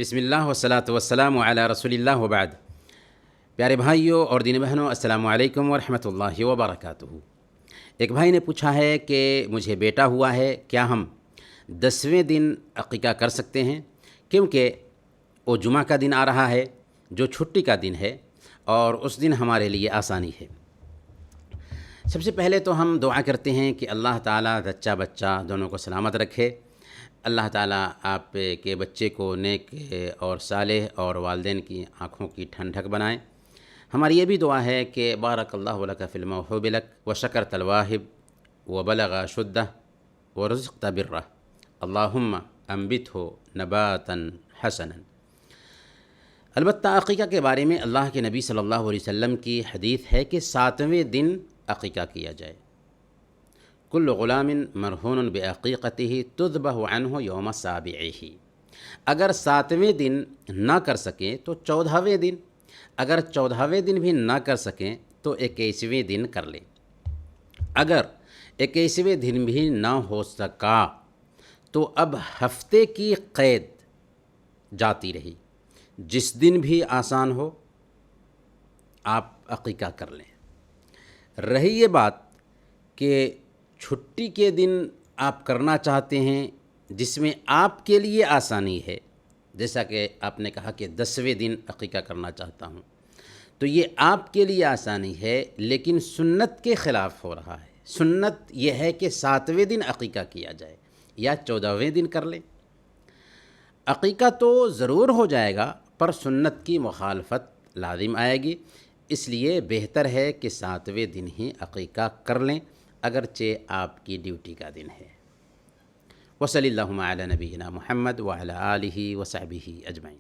بسم اللہ والصلاۃ والسلام علی رسول اللہ وبعد۔ پیارے بھائیوں اور دینی بہنوں، السلام علیکم ورحمۃ اللہ وبرکاتہ۔ ایک بھائی نے پوچھا ہے کہ مجھے بیٹا ہوا ہے، کیا ہم 10ویں دن عقیقہ کر سکتے ہیں؟ کیونکہ وہ جمعہ کا دن آ رہا ہے جو چھٹی کا دن ہے اور اس دن ہمارے لیے آسانی ہے۔ سب سے پہلے تو ہم دعا کرتے ہیں کہ اللہ تعالیٰ زچہ بچہ دونوں کو سلامت رکھے۔ اللہ تعالیٰ آپ کے بچے کو نیک اور صالح اور والدین کی آنکھوں کی ٹھنڈک بنائیں۔ ہماری یہ بھی دعا ہے کہ بارک اللہ لک فی الموہوب لک وشکرت الواہب وبلغ شدہ ورزقت برہ اللہم انبتہ نباتا حسنا۔ البتہ عقیقہ کے بارے میں اللہ کے نبی صلی اللہ علیہ وسلم کی حدیث ہے کہ 7ویں دن عقیقہ کیا جائے۔ کل غلام مرہون بعقیقتہ تذبح عنہ یوم سابعہ۔ اگر 7ویں دن نہ کر سکیں تو 14ویں دن، اگر 14ویں دن بھی نہ کر سکیں تو 21ویں دن کر لیں۔ اگر 21ویں دن بھی نہ ہو سکا تو اب ہفتے کی قید جاتی رہی، جس دن بھی آسان ہو آپ عقیقہ کر لیں۔ رہی یہ بات کہ چھٹی کے دن آپ کرنا چاہتے ہیں جس میں آپ کے لیے آسانی ہے، جیسا کہ آپ نے کہا کہ 10ویں دن عقیقہ کرنا چاہتا ہوں، تو یہ آپ کے لیے آسانی ہے لیکن سنت کے خلاف ہو رہا ہے۔ سنت یہ ہے کہ 7ویں دن عقیقہ کیا جائے یا 14ویں دن کر لیں۔ عقیقہ تو ضرور ہو جائے گا پر سنت کی مخالفت لازم آئے گی، اس لیے بہتر ہے کہ 7ویں دن ہی عقیقہ کر لیں اگرچہ آپ کی ڈیوٹی کا دن ہے۔ وصلی اللہ علی نبینا محمد وعلی آلہ وصحبہ اجمعین۔